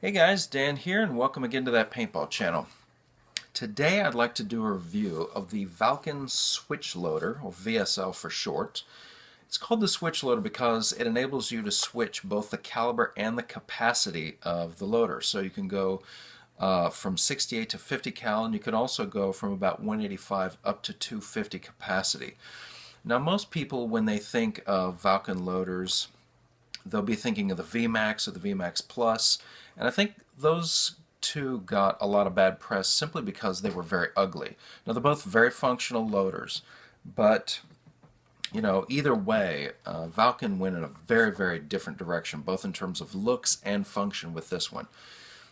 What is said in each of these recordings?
Hey guys, Dan here, and welcome again to that paintball channel. Today I'd like to do a review of the Valken switch loader, or VSL for short. It's called the switch loader because it enables you to switch both the caliber and the capacity of the loader. So you can go from 68 to 50 cal, and you can also go from about 185 up to 250 capacity. Now most people, when they think of Valken loaders, they'll be thinking of the VMAX or the VMAX Plus, and I think those two got a lot of bad press simply because they were very ugly. Now they're both very functional loaders, but either way, Valken went in a very different direction, both in terms of looks and function with this one.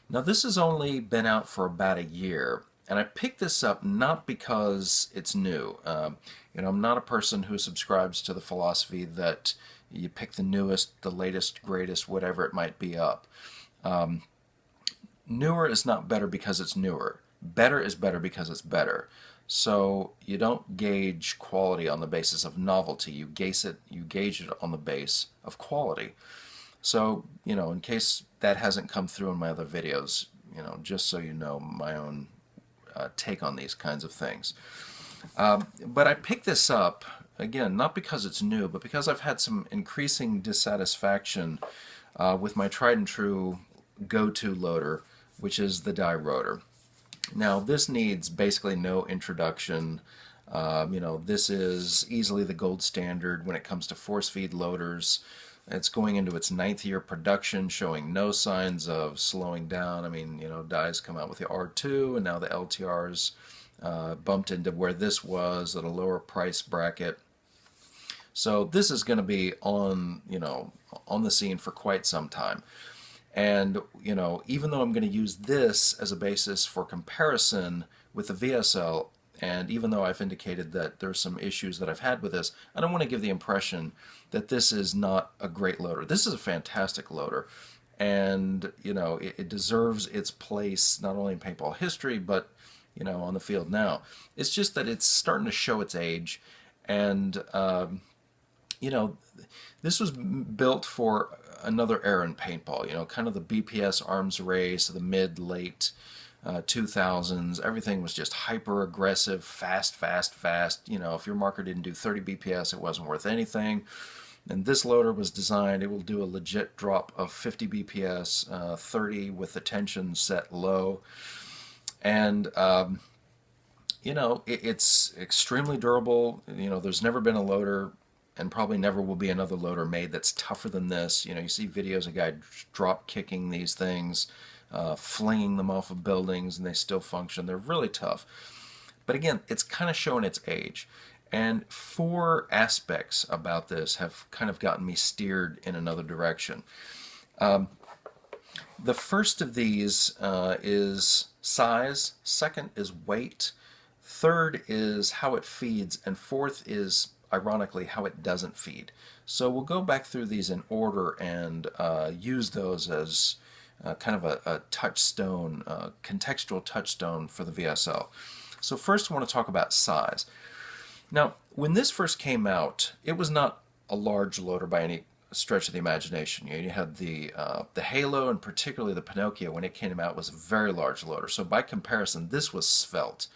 Now this has only been out for about a year, and I picked this up not because it's new. I'm not a person who subscribes to the philosophy that you pick the newest, the latest, greatest, whatever it might be up. Newer is not better because it's newer. Better is better because it's better. So you don't gauge quality on the basis of novelty. You gauge it on the base of quality. So, in case that hasn't come through in my other videos, just so you know my own take on these kinds of things. But I picked this up, again, not because it's new, but because I've had some increasing dissatisfaction with my tried and true go-to loader, which is the DYE Rotor. Now, this needs basically no introduction. This is easily the gold standard when it comes to force feed loaders. It's going into its 9th year production, showing no signs of slowing down. I mean, DYE's come out with the R2, and now the LTR's bumped into where this was at a lower price bracket. So this is going to be on the scene for quite some time. And even though I'm going to use this as a basis for comparison with the VSL, and even though I've indicated that there's some issues that I've had with this, I don't want to give the impression that this is not a great loader. This is a fantastic loader, and it deserves its place not only in paintball history but on the field now. It's just that it's starting to show its age, and this was built for another era in paintball, kind of the BPS arms race of the mid-late 2000s. Everything was just hyper aggressive, fast. If your marker didn't do 30 BPS, it wasn't worth anything. And this loader was designed, it will do a legit drop of 50 BPS, 30 with the tension set low. And it's extremely durable. There's never been a loader, and probably never will be another loader made that's tougher than this. You see videos of guys drop kicking these things, flinging them off of buildings, and they still function. They're really tough. But again, it's kind of showing its age. And 4 aspects about this have kind of gotten me steered in another direction. The first of these is size, second is weight, third is how it feeds, and fourth is, ironically, how it doesn't feed. So we'll go back through these in order and use those as kind of a touchstone, contextual touchstone for the VSL. So first I want to talk about size. Now, when this first came out, it was not a large loader by any stretch of the imagination. You had the Halo, and particularly the Pinocchio, when it came out, was a very large loader. So by comparison, this was svelte.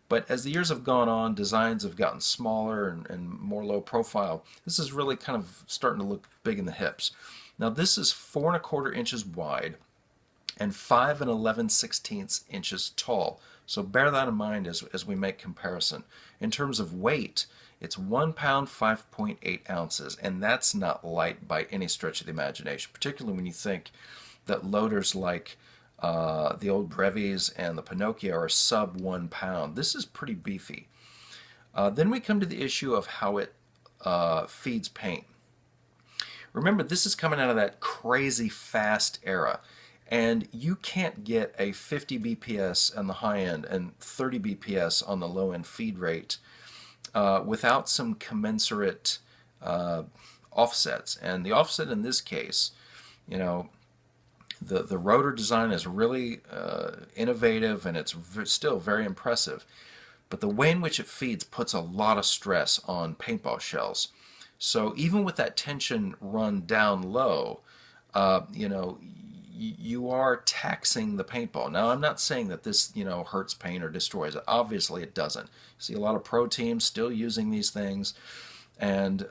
But as the years have gone on, designs have gotten smaller and more low profile. This is really kind of starting to look big in the hips. Now this is 4 1/4 inches wide and 5 11/16 inches tall. So bear that in mind as we make comparison. In terms of weight, it's 1 pound 5.8 ounces, and that's not light by any stretch of the imagination, particularly when you think that loaders like the old Brevis and the Pinocchio are sub 1 pound. This is pretty beefy. Then we come to the issue of how it feeds paint. Remember, this is coming out of that crazy fast era, and you can't get a 50 BPS on the high end and 30 BPS on the low end feed rate without some commensurate offsets. And the offset in this case, the rotor design is really innovative, and it's still very impressive. But the way in which it feeds puts a lot of stress on paintball shells. So even with that tension run down low, you are taxing the paintball. Now, I'm not saying that this, hurts paint or destroys it. Obviously, it doesn't. You see a lot of pro teams still using these things, and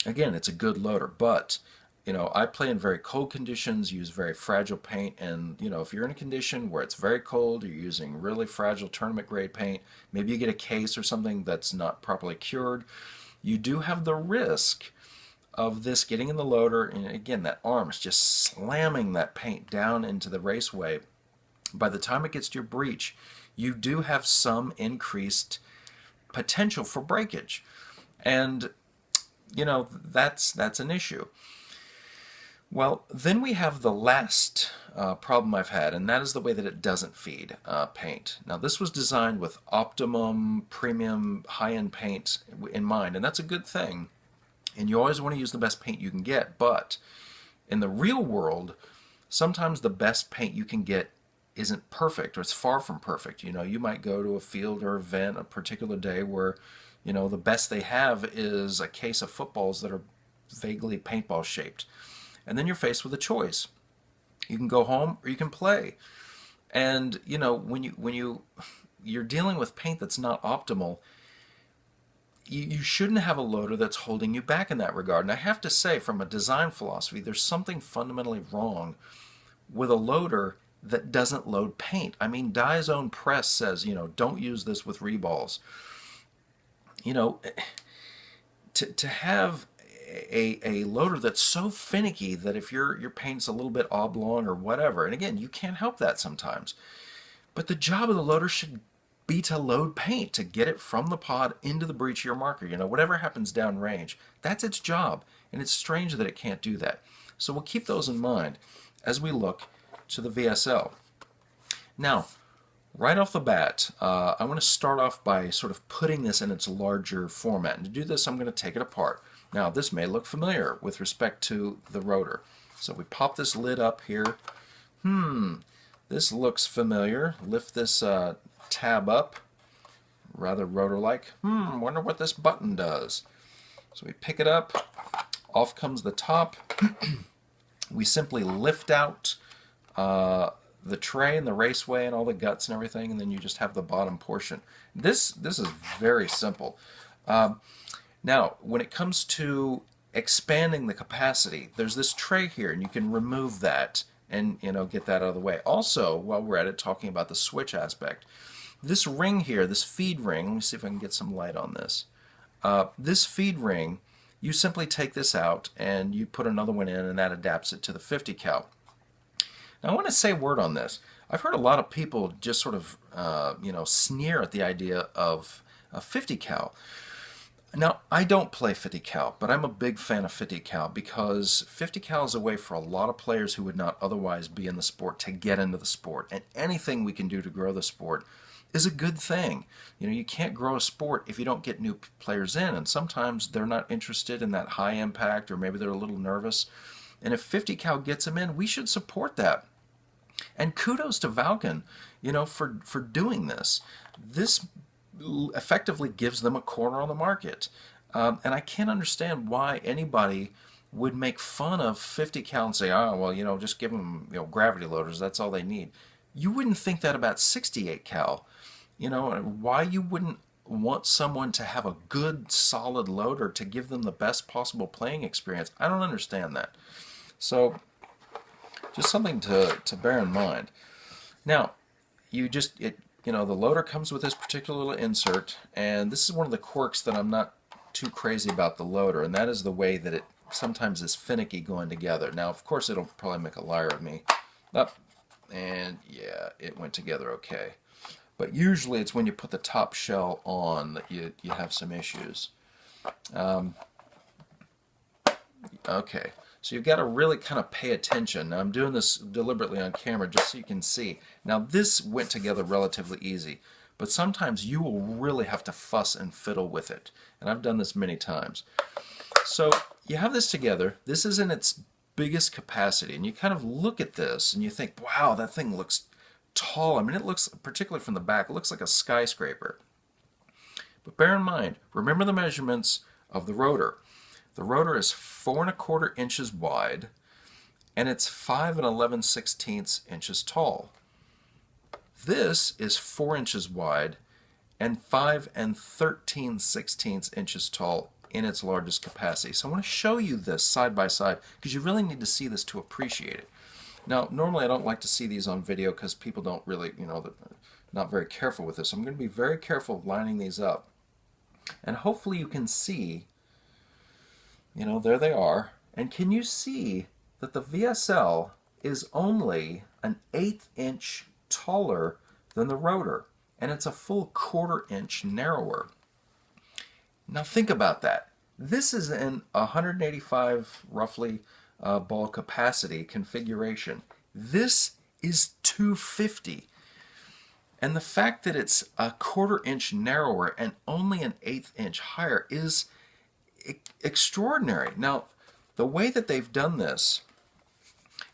again, it's a good loader. But I play in very cold conditions, use very fragile paint, and if you're in a condition where it's very cold, you're using really fragile tournament grade paint, maybe you get a case or something that's not properly cured, you do have the risk of this getting in the loader, and again, that arm is just slamming that paint down into the raceway. By the time it gets to your breech, you do have some increased potential for breakage, and that's an issue. Well, then we have the last problem I've had, and that is the way that it doesn't feed paint. Now, this was designed with optimum, premium, high-end paint in mind, and that's a good thing. And you always want to use the best paint you can get, but in the real world, sometimes the best paint you can get isn't perfect, or it's far from perfect. You might go to a field or event a particular day where, the best they have is a case of footballs that are vaguely paintball shaped. And then you're faced with a choice. You can go home or you can play. And, when you're dealing with paint that's not optimal, you shouldn't have a loader that's holding you back in that regard. And I have to say, from a design philosophy, there's something fundamentally wrong with a loader that doesn't load paint. I mean, Dye's own press says, don't use this with reballs. To have a loader that's so finicky that if your paint's a little bit oblong or whatever, and again, you can't help that sometimes, but the job of the loader should be to load paint, to get it from the pod into the breech of your marker. Whatever happens downrange, that's its job, and it's strange that it can't do that. So we'll keep those in mind as we look to the VSL. Now, right off the bat, I want to start off by sort of putting this in its larger format. And to do this, I'm going to take it apart. Now, this may look familiar with respect to the rotor. So we pop this lid up here. This looks familiar. Lift this tab up, rather rotor-like. Wonder what this button does. So we pick it up, off comes the top. We simply lift out the tray and the raceway and all the guts and everything, and then you just have the bottom portion. This is very simple. Now, when it comes to expanding the capacity, there's this tray here, and you can remove that and get that out of the way. Also, while we're at it, talking about the switch aspect, this ring here, this feed ring, let me see if I can get some light on this. This feed ring, you simply take this out and you put another one in, and that adapts it to the 50 cal. Now, I want to say a word on this. I've heard a lot of people just sort of sneer at the idea of a 50 cal. Now, I don't play 50 cal, but I'm a big fan of 50 cal because 50 cal is a way for a lot of players who would not otherwise be in the sport to get into the sport, and anything we can do to grow the sport is a good thing. You can't grow a sport if you don't get new players in, and sometimes they're not interested in that high impact, or maybe they're a little nervous. And if 50 cal gets them in, we should support that. And kudos to Valken, for doing this. This effectively gives them a corner on the market. And I can't understand why anybody would make fun of 50 cal and say, oh, well, just give them gravity loaders, that's all they need. You wouldn't think that about 68 cal. Why you wouldn't want someone to have a good, solid loader to give them the best possible playing experience, I don't understand that. So, just something to bear in mind. Now, the loader comes with this particular little insert, and this is one of the quirks that I'm not too crazy about the loader, and that is the way that it sometimes is finicky going together. Now, of course, it'll probably make a liar of me. And yeah, it went together okay. But usually it's when you put the top shell on that you have some issues. Okay, so you've got to really kind of pay attention. Now, I'm doing this deliberately on camera just so you can see. Now, this went together relatively easy, but sometimes you will really have to fuss and fiddle with it. And I've done this many times. So you have this together. This is in its biggest capacity, and you kind of look at this and you think, wow, that thing looks tall. I mean, it looks, particularly from the back, it looks like a skyscraper. But bear in mind, remember the measurements of the rotor. The rotor is 4¼ inches wide, and it's 5 11/16 inches tall. This is 4 inches wide and 5 13/16 inches tall in its largest capacity. So I want to show you this side by side because you really need to see this to appreciate it. Now, normally I don't like to see these on video because people don't really, they're not very careful with this. I'm going to be very careful of lining these up. And hopefully you can see, there they are. And can you see that the VSL is only an 1/8 inch taller than the rotor? And it's a full 1/4 inch narrower. Now think about that. This is in 185 roughly ball capacity configuration. This is 250. And the fact that it's a 1/4 inch narrower and only an 1/8 inch higher is extraordinary. Now, the way that they've done this,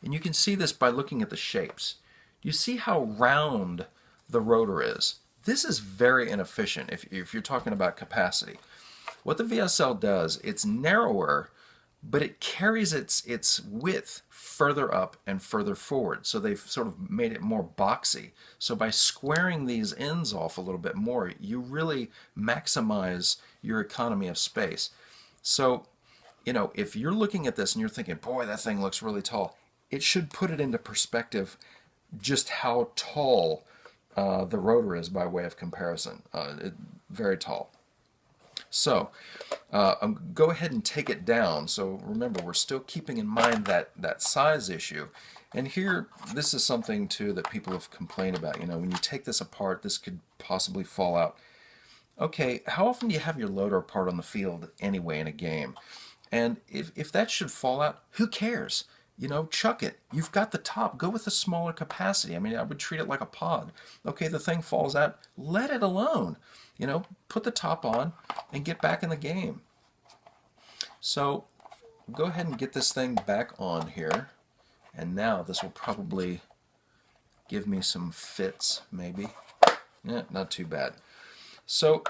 and you can see this by looking at the shapes, you see how round the rotor is. This is very inefficient if you're talking about capacity. What the VSL does, it's narrower, but it carries its width further up and further forward. So they've sort of made it more boxy. So by squaring these ends off a little bit more, you really maximize your economy of space. So, if you're looking at this and you're thinking, boy, that thing looks really tall, it should put it into perspective just how tall the rotor is by way of comparison. Very tall. So go ahead and take it down. So remember, we're still keeping in mind that size issue. And here, this is something too that people have complained about. When you take this apart, this could possibly fall out. Okay, how often do you have your loader apart on the field anyway in a game? And if that should fall out, who cares? Chuck it. You've got the top. Go with a smaller capacity. I mean, I would treat it like a pod. Okay, the thing falls out. Let it alone. Put the top on and get back in the game. So go ahead and get this thing back on here. And now this will probably give me some fits, maybe. Yeah, not too bad. So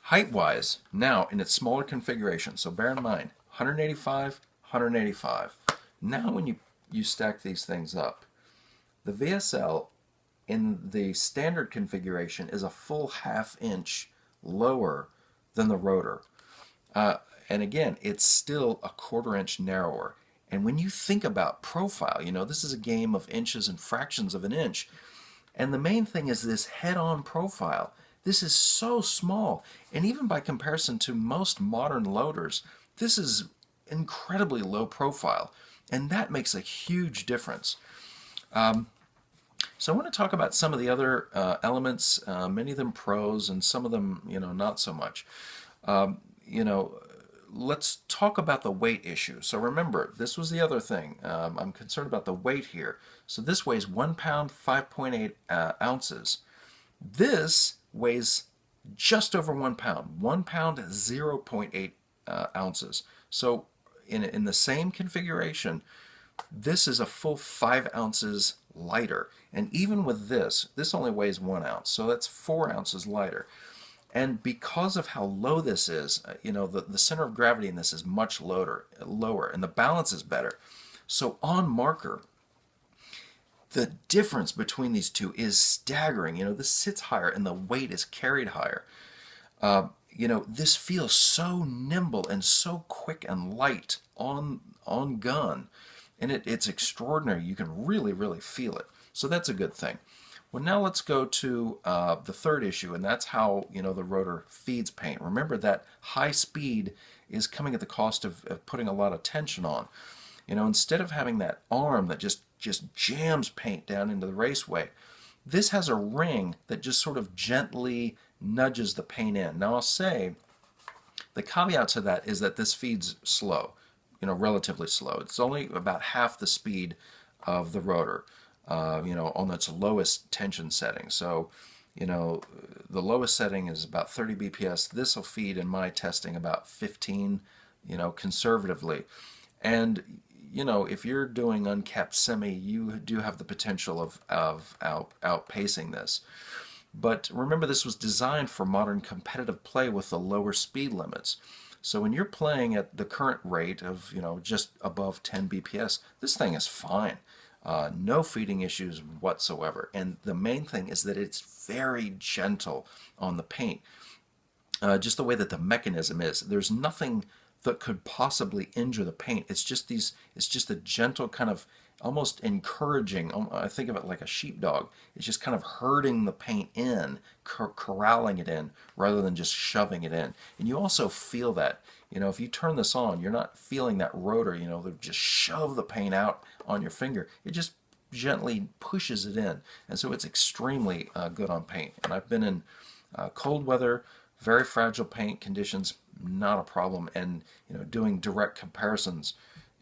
height-wise, now in its smaller configuration, so bear in mind, 185, 185. Now when you stack these things up, the VSL in the standard configuration is a full 1/2 inch lower than the rotor. And again, it's still a 1/4 inch narrower. And when you think about profile, this is a game of inches and fractions of an inch. And the main thing is this head-on profile. This is so small. And even by comparison to most modern loaders, this is incredibly low profile. And that makes a huge difference. So I want to talk about some of the other elements, many of them pros and some of them, not so much. Let's talk about the weight issue. So remember, this was the other thing. I'm concerned about the weight here. So this weighs 1 pound, 5.8 ounces. This weighs just over 1 pound. 1 pound, 0.8 ounces. So in the same configuration, this is a full 5 ounces lighter. And even with this only weighs 1 ounce. So that's 4 ounces lighter. And because of how low this is, the center of gravity in this is much lower, and the balance is better. So on marker, the difference between these two is staggering. This sits higher and the weight is carried higher. This feels so nimble and so quick and light on gun. And it's extraordinary. You can really, really feel it. So that's a good thing. Well, now let's go to the third issue, and that's how the rotor feeds paint. Remember that high speed is coming at the cost of putting a lot of tension on. Instead of having that arm that just jams paint down into the raceway, this has a ring that just sort of gently nudges the paint in. Now I'll say the caveat to that is that this feeds slow, relatively slow. It's only about half the speed of the rotor. On its lowest tension setting. So, the lowest setting is about 30 BPS. This will feed in my testing about 15, conservatively. And, if you're doing uncapped semi, you do have the potential of outpacing this. But remember, this was designed for modern competitive play with the lower speed limits. So when you're playing at the current rate of, just above 10 BPS, this thing is fine. No feeding issues whatsoever. And the main thing is that it's very gentle on the paint. Just the way that the mechanism is. There's nothing that could possibly injure the paint. It's just a gentle kind of almost encouraging. I think of it like a sheepdog. It's just kind of herding the paint in, corralling it in, rather than just shoving it in. And you also feel that. If you turn this on, you're not feeling that rotor, that just shove the paint out on your finger. It just gently pushes it in. And so it's extremely good on paint. And I've been in cold weather, very fragile paint conditions, not a problem. And doing direct comparisons,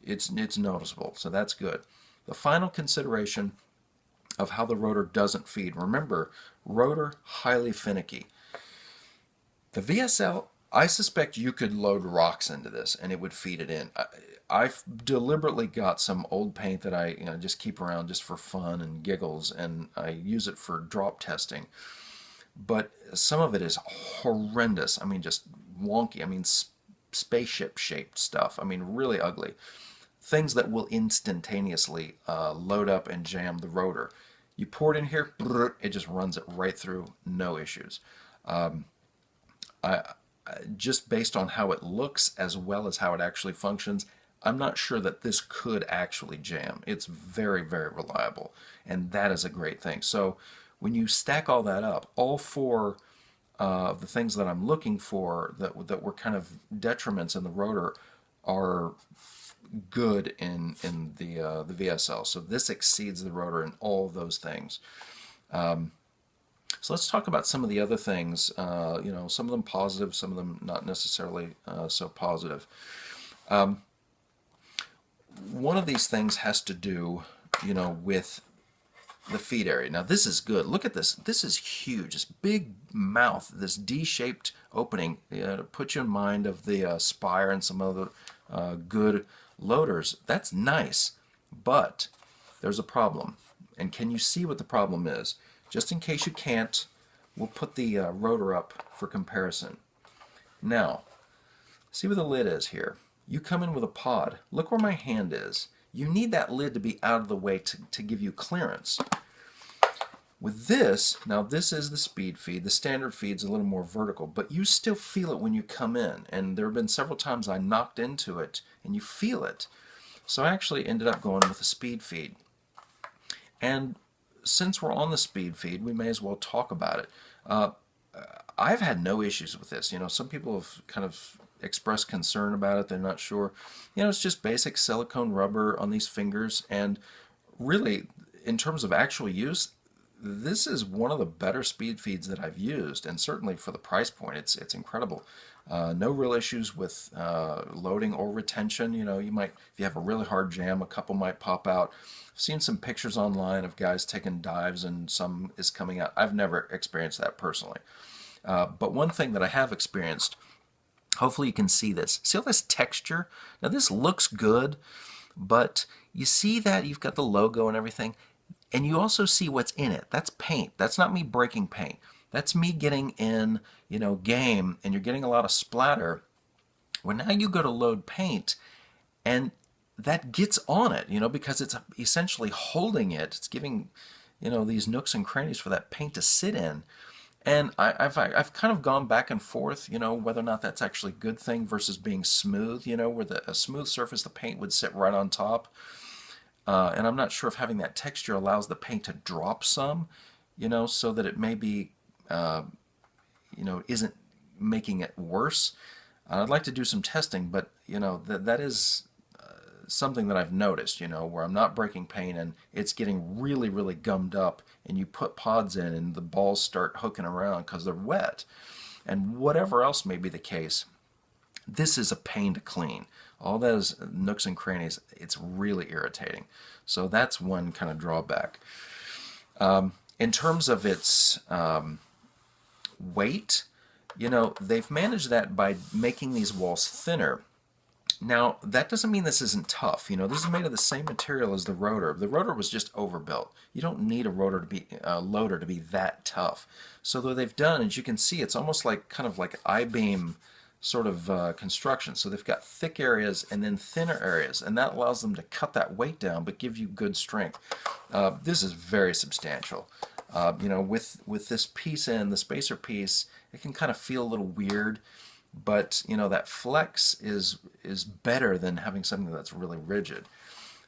it's noticeable. So that's good. The final consideration of how the rotor doesn't feed. Remember, rotor highly finicky. The VSL, I suspect you could load rocks into this and it would feed it in. I've deliberately got some old paint that I just keep around just for fun and giggles, and I use it for drop testing. But some of it is horrendous. I mean, just wonky. I mean, spaceship shaped stuff. I mean, really ugly. Things that will instantaneously load up and jam the rotor. You pour it in here, it just runs it right through, no issues. Just based on how it looks as well as how it actually functions, I'm not sure that this could actually jam. It's very, very reliable, and that is a great thing. So when you stack all that up, all four of the things that I'm looking for that were kind of detriments in the rotor are good in the VSL. So this exceeds the rotor in all of those things. So let's talk about some of the other things. Some of them positive, some of them not necessarily so positive. One of these things has to do, with the feed area. Now this is good. Look at this. This is huge. This big mouth, this D-shaped opening, to put you in mind of the Spire and some other good loaders. That's nice, but there's a problem. And can you see what the problem is? Just in case you can't, we'll put the rotor up for comparison. Now, see where the lid is here. You come in with a pod. Look where my hand is. You need that lid to be out of the way to give you clearance. With this, now this is the speed feed. The standard feed's a little more vertical, but you still feel it when you come in. And there have been several times I knocked into it, and you feel it. So I actually ended up going with a speed feed. And since we're on the speed feed, we may as well talk about it. I've had no issues with this. Some people have kind of expressed concern about it. They're not sure. It's just basic silicone rubber on these fingers, and really, in terms of actual use, this is one of the better speed feeds that I've used, and certainly for the price point, it's incredible. No real issues with loading or retention. You might, if you have a really hard jam, a couple might pop out. I've seen some pictures online of guys taking dives and some is coming out. I've never experienced that personally. But one thing that I have experienced, hopefully you can see this. See all this texture? Now this looks good, but you see that you've got the logo and everything, and you also see what's in it. That's paint. That's not me breaking paint. That's me getting in, game, and you're getting a lot of splatter. Well, now you go to load paint, and that gets on it, because it's essentially holding it. It's giving, these nooks and crannies for that paint to sit in. And I've kind of gone back and forth, whether or not that's actually a good thing versus being smooth, where a smooth surface, the paint would sit right on top. And I'm not sure if having that texture allows the paint to drop some, so that it maybe, isn't making it worse. I'd like to do some testing, but, that is something that I've noticed, where I'm not breaking paint and it's getting really, really gummed up, and you put pods in and the balls start hooking around because they're wet. And whatever else may be the case, this is a pain to clean. All those nooks and crannies, it's really irritating. So that's one kind of drawback. In terms of its weight, they've managed that by making these walls thinner. Now, that doesn't mean this isn't tough. This is made of the same material as the rotor. The rotor was just overbuilt. You don't need a rotor to be loader to be that tough. So what they've done, as you can see, it's almost like kind of like I-beam sort of construction. So they've got thick areas and then thinner areas, and that allows them to cut that weight down but give you good strength. This is very substantial. You know, with this piece in, the spacer piece, it can kind of feel a little weird, but you know, that flex is better than having something that's really rigid,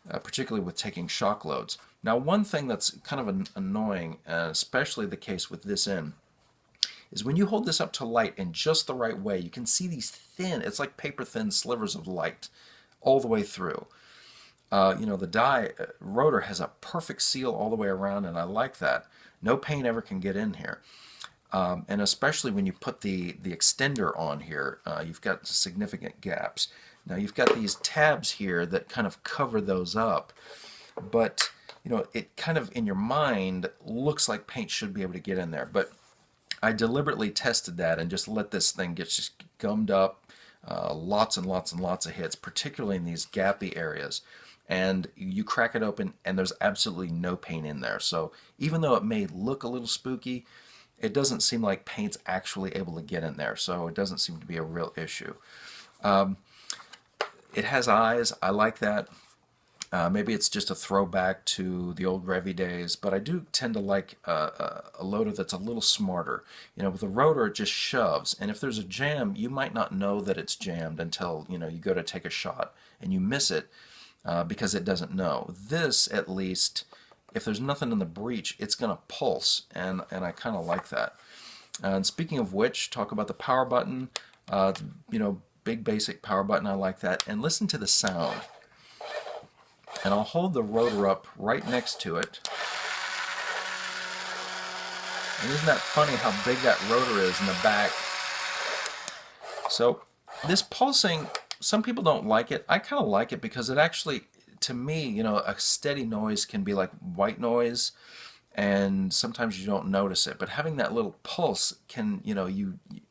particularly with taking shock loads. Now, one thing that's kind of annoying, especially the case with this end, is when you hold this up to light in just the right way, you can see these thin, it's like paper thin slivers of light all the way through. You know, the DYE rotor has a perfect seal all the way around, and I like that. No paint ever can get in here. And especially when you put the extender on here, you've got significant gaps. Now you've got these tabs here that kind of cover those up, but you know, it kind of in your mind looks like paint should be able to get in there. But I deliberately tested that and just let this thing get just gummed up, lots and lots and lots of hits, particularly in these gappy areas. And you crack it open and there's absolutely no paint in there. So even though it may look a little spooky, it doesn't seem like paint's actually able to get in there. So it doesn't seem to be a real issue. It has eyes. I like that. Maybe it's just a throwback to the old Revy days, but I do tend to like a loader that's a little smarter. You know, with a rotor, it just shoves, and if there's a jam, you might not know that it's jammed until, you know, you go to take a shot and you miss it because it doesn't know. This, at least, if there's nothing in the breech, it's going to pulse, and I kind of like that. And speaking of which, talk about the power button. You know, big basic power button, I like that. And listen to the sound. And I'll hold the rotor up right next to it. And isn't that funny how big that rotor is in the back? So this pulsing, some people don't like it. I kind of like it because it actually, to me, you know, a steady noise can be like white noise, and sometimes you don't notice it. But having that little pulse can, you know,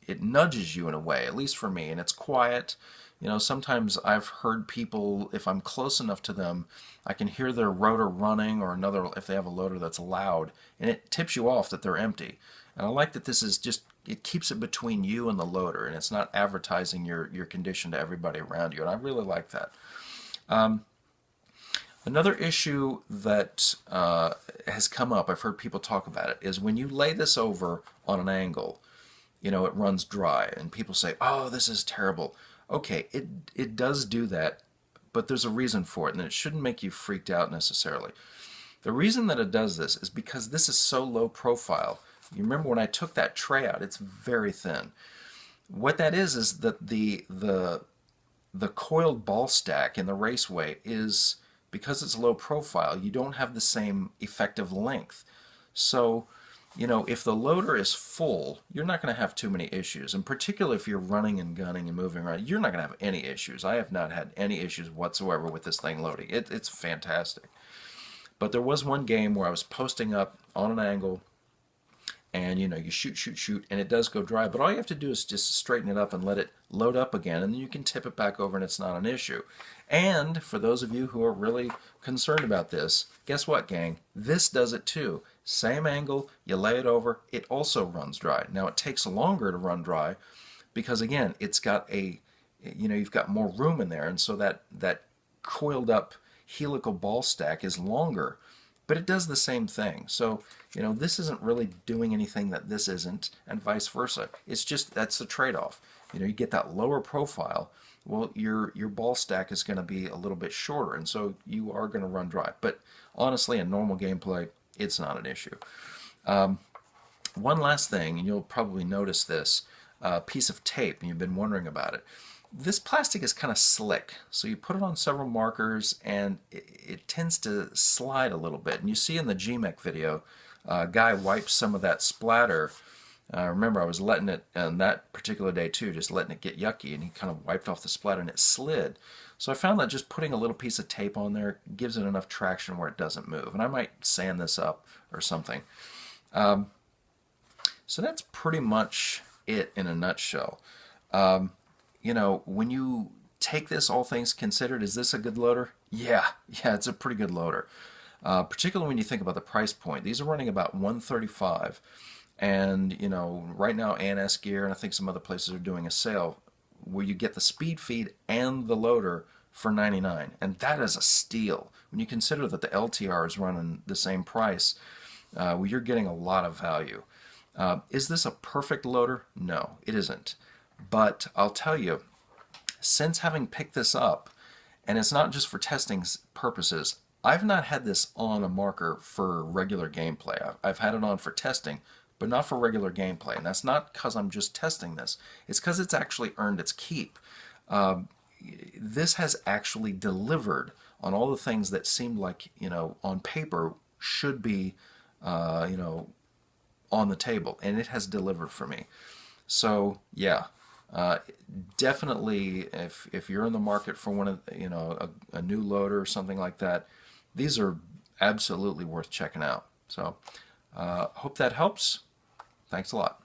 it nudges you in a way, at least for me, and it's quiet. You know, sometimes I've heard people, if I'm close enough to them, I can hear their rotor running, or another, if they have a loader that's loud, and it tips you off that they're empty. And I like that this is just, it keeps it between you and the loader, and it's not advertising your condition to everybody around you, and I really like that. Another issue that has come up, I've heard people talk about it, is when you lay this over on an angle, you know, it runs dry, and people say, oh, this is terrible. Okay, it does do that, but there's a reason for it, and it shouldn't make you freaked out necessarily. The reason that it does this is because this is so low profile. You remember when I took that tray out, it's very thin. What that is that the coiled ball stack in the raceway is, because it's low profile, you don't have the same effective length. So, you know, if the loader is full, you're not going to have too many issues. And particularly if you're running and gunning and moving around, you're not going to have any issues. I have not had any issues whatsoever with this thing loading. It's fantastic. But there was one game where I was posting up on an angle, and you know, you shoot, and it does go dry. But all you have to do is just straighten it up and let it load up again, and then you can tip it back over and it's not an issue. And for those of you who are really concerned about this, guess what, gang? This does it too. Same angle, you lay it over, it also runs dry. Now it takes longer to run dry because, again, it's got a, you know, you've got more room in there, and so that coiled up helical ball stack is longer, but it does the same thing. So, you know, this isn't really doing anything that this isn't, and vice versa. It's just, that's the trade-off. You know, you get that lower profile, well, your ball stack is going to be a little bit shorter, and so you are going to run dry. But honestly, in normal gameplay, it's not an issue. One last thing, and you'll probably notice this, piece of tape, and you've been wondering about it. This plastic is kind of slick, so you put it on several markers, and it tends to slide a little bit. And you see in the GMEC video, a guy wipes some of that splatter. Remember, I was letting it, on that particular day too, just letting it get yucky, and he kind of wiped off the splatter and it slid. So I found that just putting a little piece of tape on there gives it enough traction where it doesn't move. And I might sand this up or something. So that's pretty much it in a nutshell. You know, when you take this, all things considered, is this a good loader? Yeah, it's a pretty good loader. Particularly when you think about the price point. These are running about $135. And, you know, right now ANS Gear, and I think some other places are doing a sale, where you get the speed feed and the loader for $99, and that is a steal. When you consider that the LTR is running the same price, well, you're getting a lot of value. Is this a perfect loader? No, it isn't. But I'll tell you, since having picked this up, and it's not just for testing purposes, I've not had this on a marker for regular gameplay. I've had it on for testing, but not for regular gameplay. And that's not because I'm just testing this. It's because it's actually earned its keep. This has actually delivered on all the things that seemed like, on paper should be, on the table. And it has delivered for me. So, yeah. Definitely, if you're in the market for one of a new loader or something like that, these are absolutely worth checking out. So, hope that helps. Thanks a lot.